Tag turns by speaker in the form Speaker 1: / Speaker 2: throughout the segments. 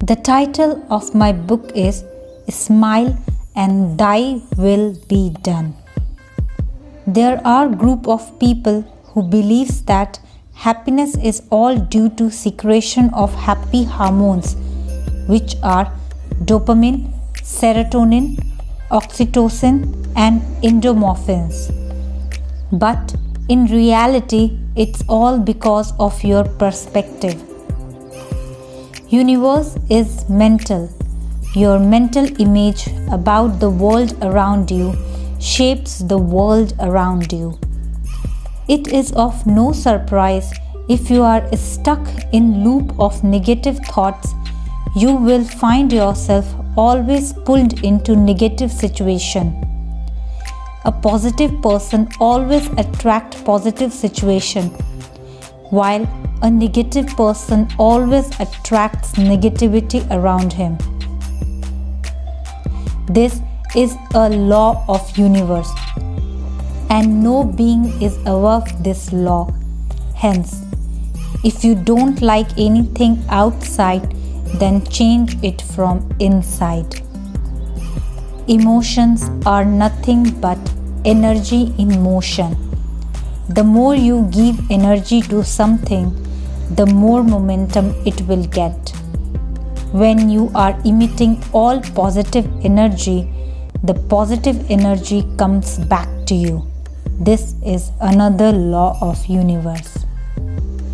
Speaker 1: The title of my book is Smile and Thy Will Be Done. There are a group of people who believes that happiness is all due to secretion of happy hormones, which are dopamine, serotonin, oxytocin, and endorphins. But in reality, it's all because of your perspective. Universe is mental. Your mental image about the world around you shapes the world around you. It is of no surprise if you are stuck in loop of negative thoughts, you will find yourself always pulled into negative situation. A positive person always attracts positive situation, while a negative person always attracts negativity around him. This is a law of universe, and no being is above this law. Hence, if you don't like anything outside, then change it from inside. Emotions are nothing but energy in motion. The more you give energy to something, the more momentum it will get. When you are emitting all positive energy, the positive energy comes back to you. This is another law of universe.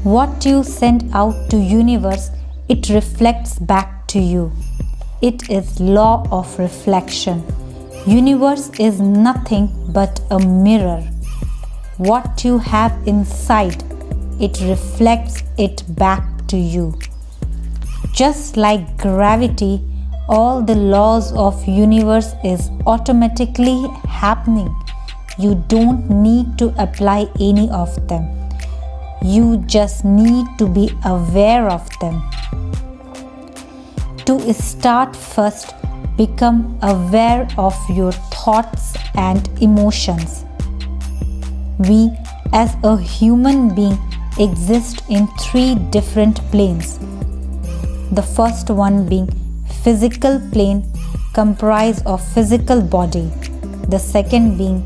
Speaker 1: What you send out to universe, it reflects back to you. It is law of reflection. Universe is nothing but a mirror. What you have inside, it reflects it back to you. Just like gravity, all the laws of universe is automatically happening. You don't need to apply any of them. You just need to be aware of them. To start first, become aware of your thoughts and emotions. We as a human being exist in 3 different planes. The first one being physical plane comprised of physical body. The second being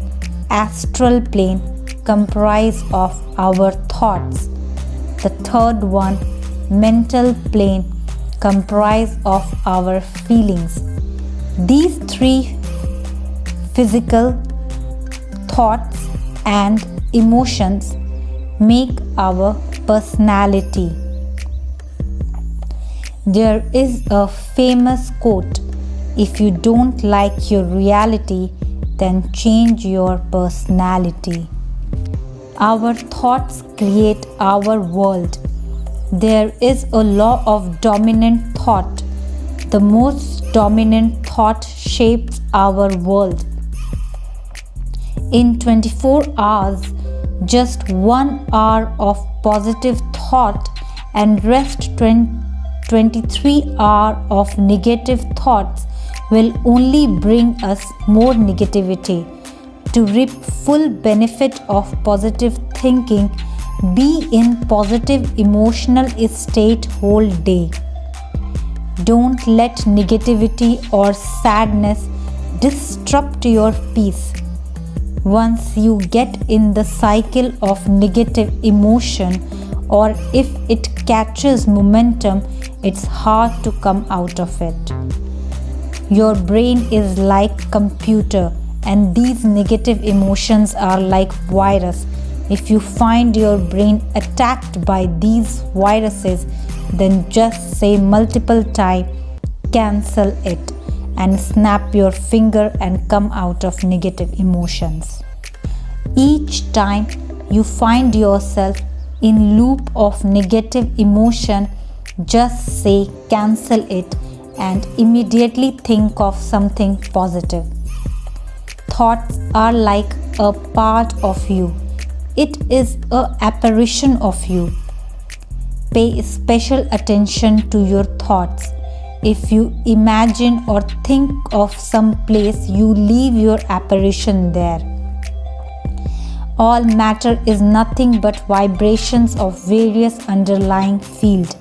Speaker 1: astral plane comprised of our thoughts. The third one mental plane comprised of our feelings. These 3 physical thoughts and emotions make our personality. There is a famous quote, if you don't like your reality, then change your personality. Our thoughts create our world. There is a law of dominant thought. The most dominant thought shapes our world. In 24 hours, just 1 hour of positive thought and rest 23 hours of negative thoughts will only bring us more negativity. To reap full benefit of positive thinking, be in positive emotional state whole day. Don't let negativity or sadness disrupt your peace. Once you get in the cycle of negative emotion, or if it catches momentum, it's hard to come out of it. Your brain is like computer, and these negative emotions are like virus. If you find your brain attacked by these viruses, then just say multiple times, cancel it, and snap your finger and come out of negative emotions. Each time you find yourself in loop of negative emotion, just say cancel it and immediately think of something positive. Thoughts are like a part of you. It is an apparition of you. Pay special attention to your thoughts. If you imagine or think of some place, you leave your apparition there. All matter is nothing but vibrations of various underlying field.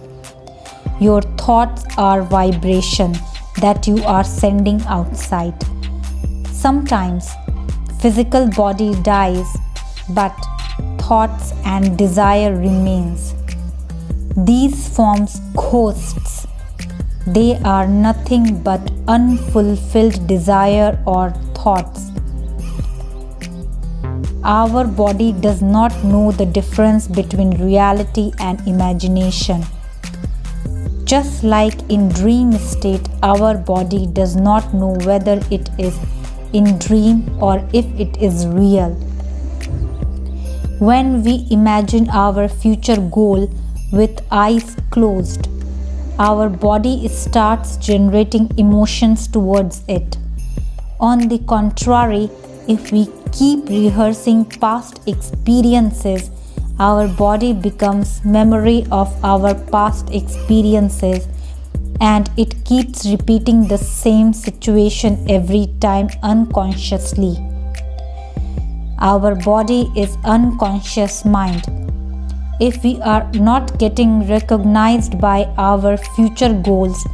Speaker 1: Your thoughts are vibration that you are sending outside. Sometimes physical body dies, but thoughts and desire remains. These forms ghosts. They are nothing but unfulfilled desire or thoughts. Our body does not know the difference between reality and imagination. Just like in dream state, our body does not know whether it is in dream or if it is real. When we imagine our future goal with eyes closed, our body starts generating emotions towards it. On the contrary, if we keep rehearsing past experiences, our body becomes memory of our past experiences and it keeps repeating the same situation every time unconsciously. Our body is unconscious mind. If we are not getting recognized by our future goals,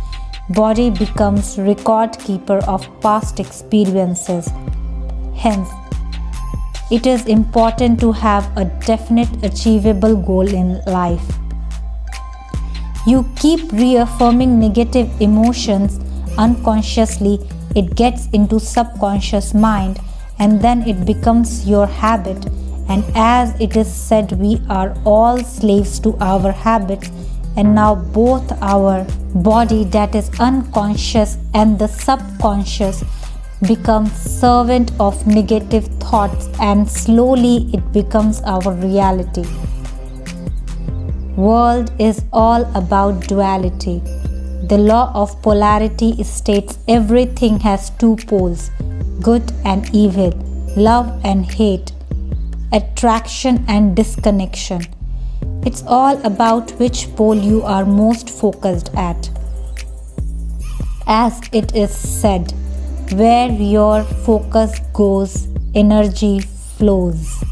Speaker 1: body becomes record keeper of past experiences. Hence, it is important to have a definite achievable goal in life. You keep reaffirming negative emotions unconsciously, it gets into subconscious mind and then it becomes your habit. And as it is said, we are all slaves to our habits, and now both our body that is unconscious and the subconscious becomes servant of negative thoughts and slowly it becomes our reality. World is all about duality. The law of polarity states everything has two poles, good and evil, love and hate, attraction and disconnection. It's all about which pole you are most focused at. As it is said, where your focus goes, energy flows.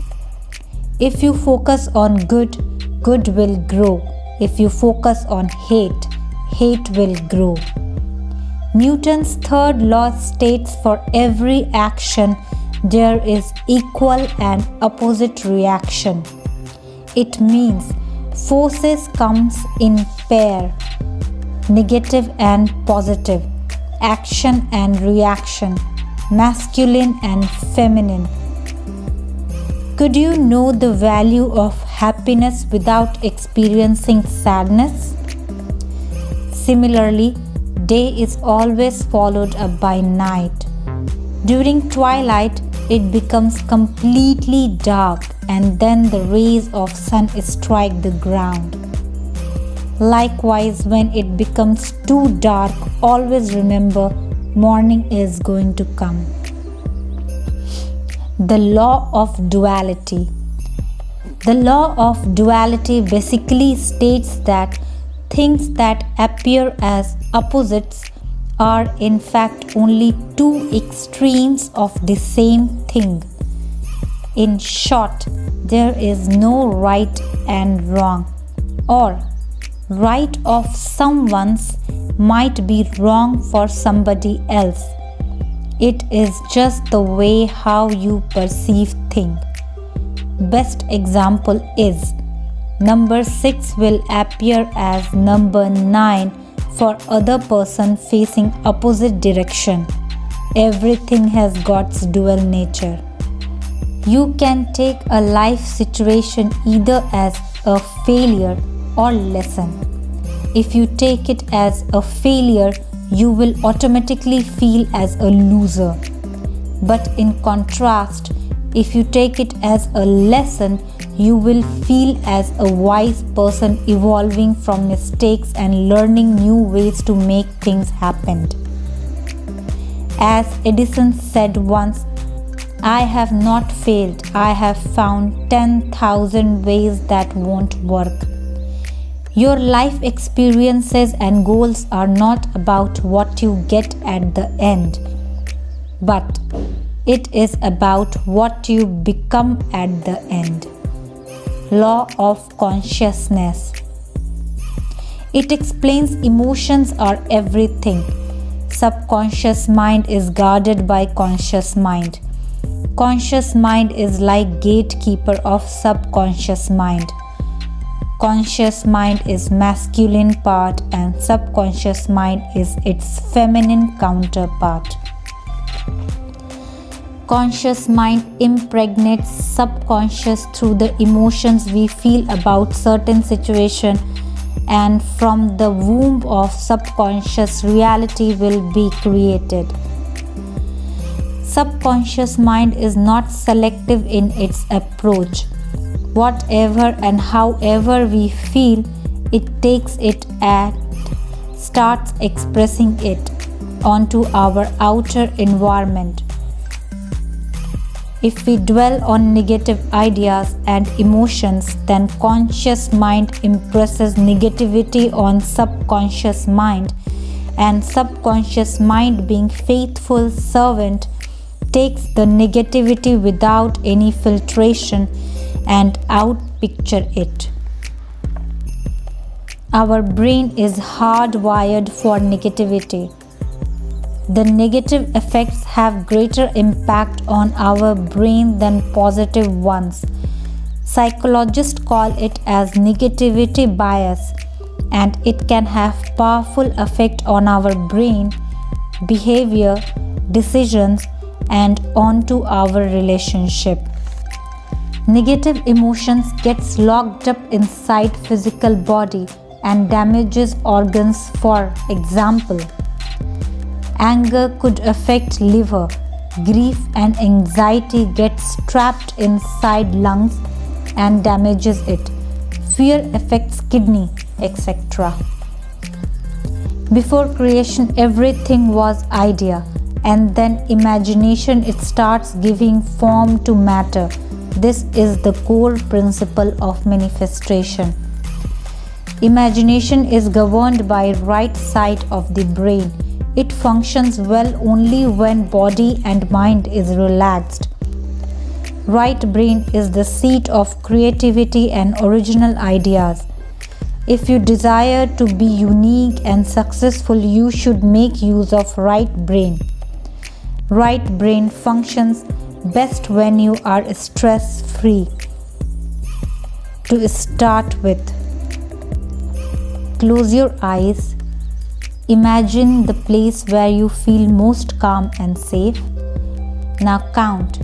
Speaker 1: If you focus on good, good will grow. If you focus on hate, hate will grow. Newton's third law states for every action there is equal and opposite reaction. It means forces comes in pair, negative and positive, action and reaction, masculine and feminine. Could you know the value of happiness without experiencing sadness? Similarly, day is always followed up by night. During twilight, it becomes completely dark and then the rays of sun strike the ground. Likewise, when it becomes too dark, always remember morning is going to come. The law of duality. The law of duality basically states that things that appear as opposites are in fact only two extremes of the same thing. In short, there is no right and wrong, or right of someone's might be wrong for somebody else. It is just the way how you perceive things. Best example is number 6 will appear as number 9 for other person facing opposite direction. Everything has God's dual nature. You can take a life situation either as a failure or lesson. If you take it as a failure, you will automatically feel as a loser. But in contrast, if you take it as a lesson, you will feel as a wise person evolving from mistakes and learning new ways to make things happen. As Edison said once, I have not failed, I have found 10,000 ways that won't work. Your life experiences and goals are not about what you get at the end, but it is about what you become at the end. Law of consciousness. It explains emotions are everything. Subconscious mind is guarded by conscious mind. Conscious mind is like gatekeeper of subconscious mind. Conscious mind is masculine part and subconscious mind is its feminine counterpart. Conscious mind impregnates subconscious through the emotions we feel about certain situation, and from the womb of subconscious reality will be created. Subconscious mind is not selective in its approach. Whatever and however we feel, it takes it and starts expressing it onto our outer environment. If we dwell on negative ideas and emotions, then conscious mind impresses negativity on subconscious mind, and subconscious mind, being faithful servant, takes the negativity without any filtration and outpicture it. Our brain is hardwired for negativity. The negative effects have greater impact on our brain than positive ones. Psychologists call it as negativity bias, and it can have powerful effect on our brain, behavior, decisions, and onto our relationship. Negative emotions gets locked up inside physical body and damages organs. For example, anger could affect liver, grief and anxiety gets trapped inside lungs and damages it. Fear affects kidney, etc. Before creation, everything was idea, and then imagination, it starts giving form to matter. This is the core principle of manifestation. Imagination is governed by right side of the brain. It functions well only when body and mind is relaxed. Right brain is the seat of creativity and original ideas. If you desire to be unique and successful, you should make use of right brain. Right brain functions best when you are stress-free. To start with, close your eyes. Imagine the place where you feel most calm and safe. Now count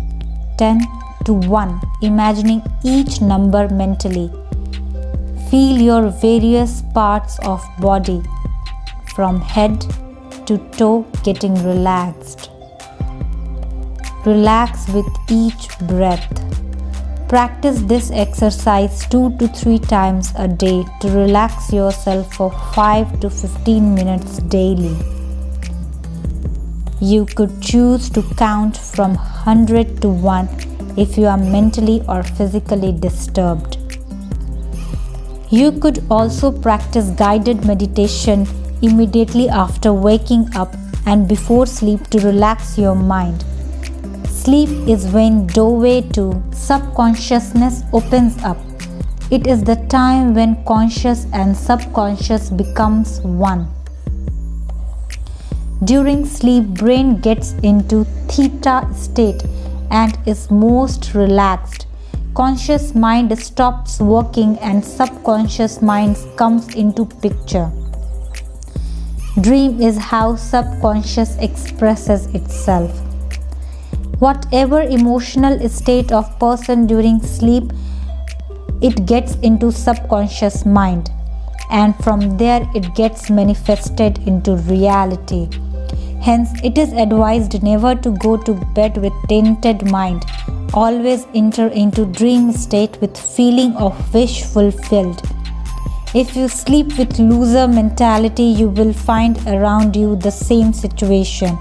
Speaker 1: 10 to 1, imagining each number mentally. Feel your various parts of body from head to toe getting relaxed. Relax with each breath. Practice this exercise 2 to 3 times a day to relax yourself for 5 to 15 minutes daily. You could choose to count from 100 to 1 if you are mentally or physically disturbed. You could also practice guided meditation immediately after waking up and before sleep to relax your mind. Sleep is when doorway to subconsciousness opens up. It is the time when conscious and subconscious becomes one. During sleep, brain gets into theta state and is most relaxed. Conscious mind stops working and subconscious mind comes into picture. Dream is how subconscious expresses itself. Whatever emotional state of person during sleep, it gets into subconscious mind, and from there it gets manifested into reality. Hence, it is advised never to go to bed with tainted mind. Always enter into dream state with feeling of wish fulfilled. If you sleep with loser mentality, you will find around you the same situation.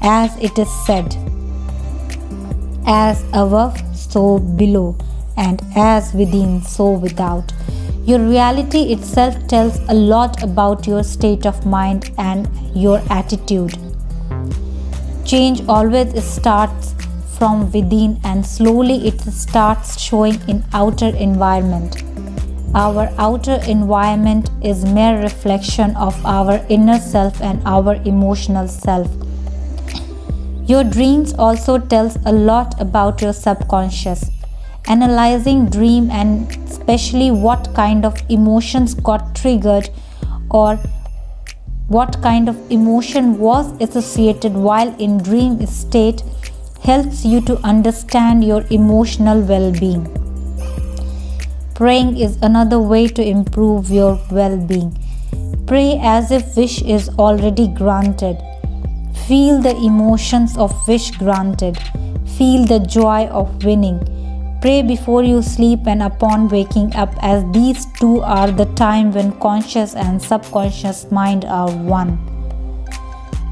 Speaker 1: As it is said, as above, so below, and as within, so without. Your reality itself tells a lot about your state of mind and your attitude. Change always starts from within and slowly it starts showing in outer environment. Our outer environment is mere reflection of our inner self and our emotional self. Your dreams also tells a lot about your subconscious. Analyzing dream and especially what kind of emotions got triggered or what kind of emotion was associated while in dream state helps you to understand your emotional well-being. Praying is another way to improve your well-being. Pray as if wish is already granted. Feel the emotions of wish granted. Feel the joy of winning. Pray before you sleep and upon waking up, as these two are the time when conscious and subconscious mind are one.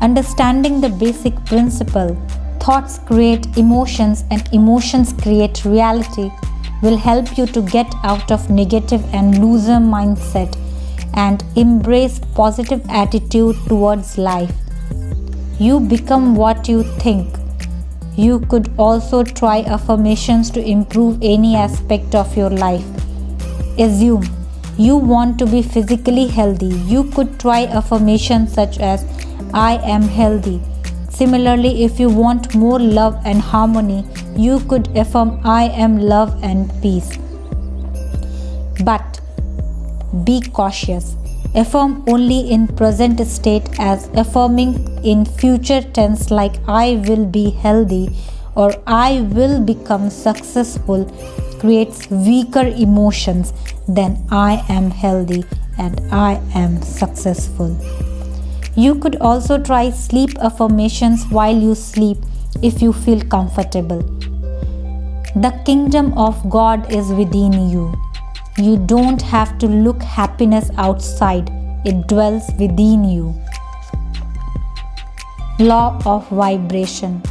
Speaker 1: Understanding the basic principle, thoughts create emotions and emotions create reality, will help you to get out of negative and loser mindset and embrace positive attitude towards life. You become what you think. You could also try affirmations to improve any aspect of your life. Assume you want to be physically healthy. You could try affirmations such as I am healthy. Similarly, if you want more love and harmony, you could affirm I am love and peace. But be cautious. Affirm only in present state, as affirming in future tense like I will be healthy or I will become successful creates weaker emotions than I am healthy and I am successful. You could also try sleep affirmations while you sleep if you feel comfortable. The kingdom of God is within you. You don't have to look happiness outside, it dwells within you. Law of vibration.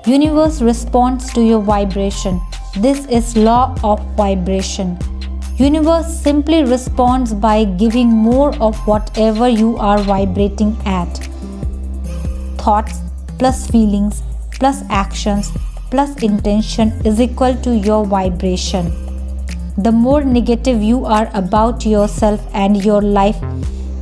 Speaker 1: Universe responds to your vibration. This is law of vibration. Universe simply responds by giving more of whatever you are vibrating at. Thoughts plus feelings plus actions plus intention is equal to your vibration. The more negative you are about yourself and your life,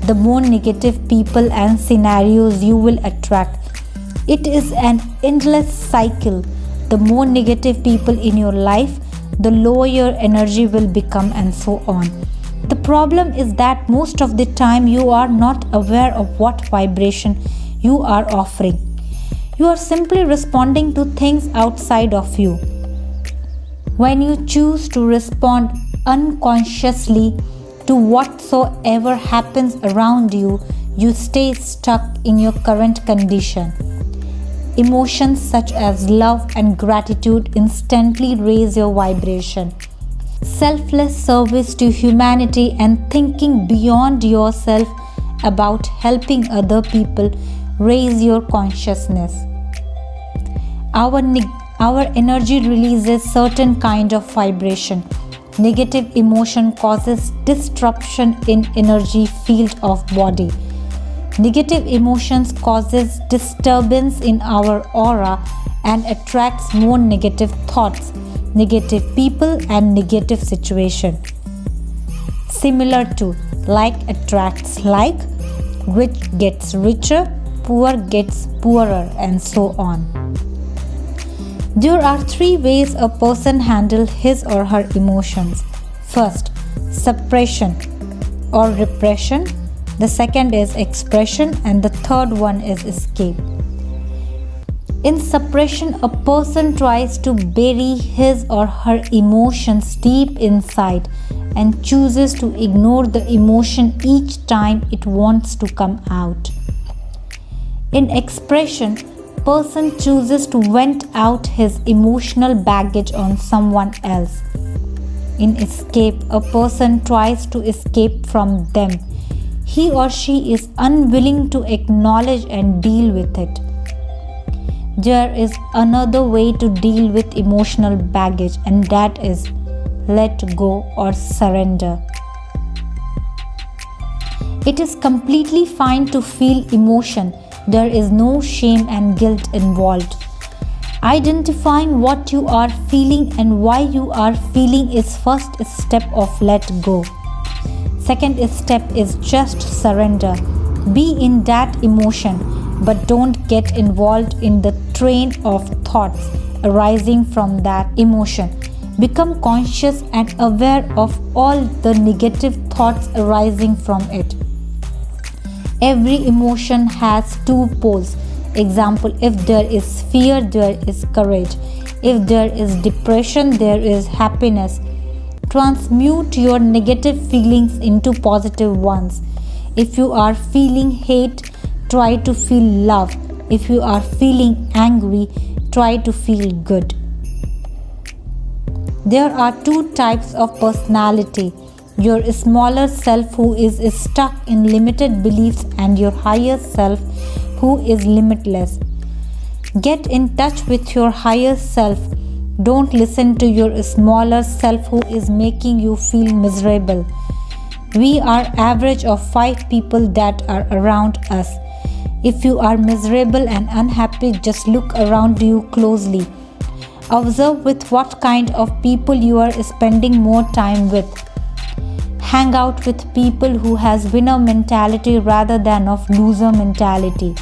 Speaker 1: the more negative people and scenarios you will attract. It is an endless cycle. The more negative people in your life, the lower your energy will become, and so on. The problem is that most of the time you are not aware of what vibration you are offering. You are simply responding to things outside of you. When you choose to respond unconsciously to whatsoever happens around you, you stay stuck in your current condition. Emotions such as love and gratitude instantly raise your vibration. Selfless service to humanity and thinking beyond yourself about helping other people raise your consciousness. Our energy releases certain kind of vibration. Negative emotion causes disruption in energy field of body. Negative emotions causes disturbance in our aura and attracts more negative thoughts, negative people and negative situation. Similar to like attracts like, rich gets richer, poor gets poorer, and so on. There are three ways a person handles his or her emotions. First, suppression or repression. The second is expression, and the third one is escape. In suppression, a person tries to bury his or her emotions deep inside and chooses to ignore the emotion each time it wants to come out. In expression, person chooses to vent out his emotional baggage on someone else. In escape, a person tries to escape from them. He or she is unwilling to acknowledge and deal with it. There is another way to deal with emotional baggage, and that is let go or surrender. It is completely fine to feel emotion. There is no shame and guilt involved. Identifying what you are feeling and why you are feeling is first step of let go. Second step is just surrender. Be in that emotion, but don't get involved in the train of thoughts arising from that emotion. Become conscious and aware of all the negative thoughts arising from it. Every emotion has two poles. Example, if there is fear, there is courage. If there is depression, there is happiness. Transmute your negative feelings into positive ones. If you are feeling hate, try to feel love. If you are feeling angry, try to feel good. There are two types of personality: your smaller self who is stuck in limited beliefs and your higher self who is limitless. Get in touch with your higher self. Don't listen to your smaller self who is making you feel miserable. We are average of 5 people that are around us. If you are miserable and unhappy, just look around you closely. Observe with what kind of people you are spending more time with. Hang out with people who has winner mentality rather than of loser mentality.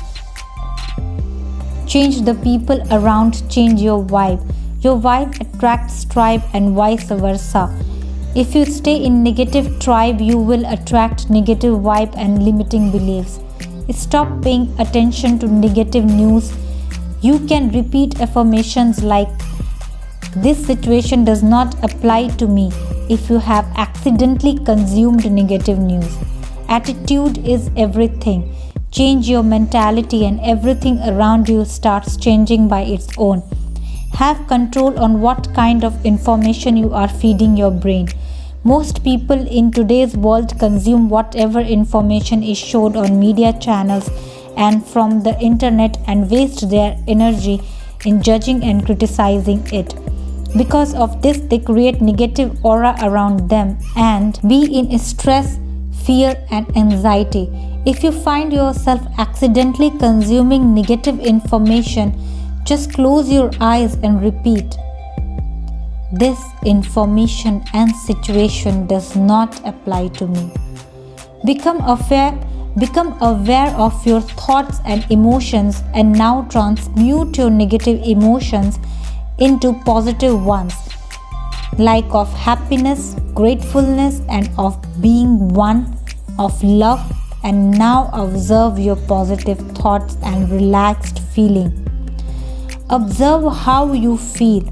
Speaker 1: Change the people around, change your vibe. Your vibe attracts tribe and vice versa. If you stay in negative tribe, you will attract negative vibe and limiting beliefs. Stop paying attention to negative news. You can repeat affirmations like, "This situation does not apply to me," if you have accidentally consumed negative news. Attitude is everything. Change your mentality and everything around you starts changing by its own. Have control on what kind of information you are feeding your brain. Most people in today's world consume whatever information is showed on media channels and from the internet and waste their energy in judging and criticizing it. Because of this, they create negative aura around them and be in stress, fear and anxiety. If you find yourself accidentally consuming negative information, just close your eyes and repeat, "This information and situation does not apply to me." Become aware of your thoughts and emotions and now transmute your negative emotions into positive ones, like of happiness, gratefulness and of being one, of love. And now observe your positive thoughts and relaxed feeling. Observe how you feel.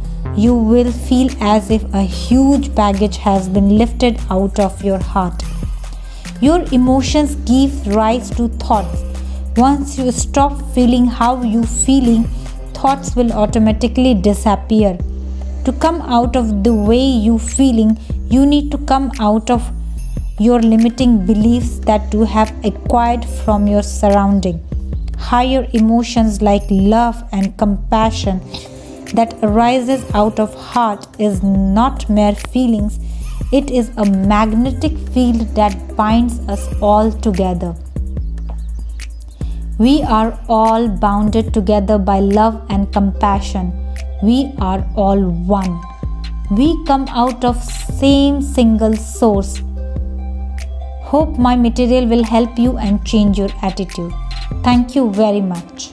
Speaker 1: You will feel as if a huge baggage has been lifted out of your heart. Your emotions give rise to thoughts. Once you stop feeling how you feeling, thoughts will automatically disappear. To come out of the way you feeling, you need to come out of your limiting beliefs that you have acquired from your surrounding. Higher emotions like love and compassion that arises out of heart is not mere feelings. It is a magnetic field that binds us all together. We are all bounded together by love and compassion. We are all one. We come out of same single source. Hope my material will help you and change your attitude. Thank you very much.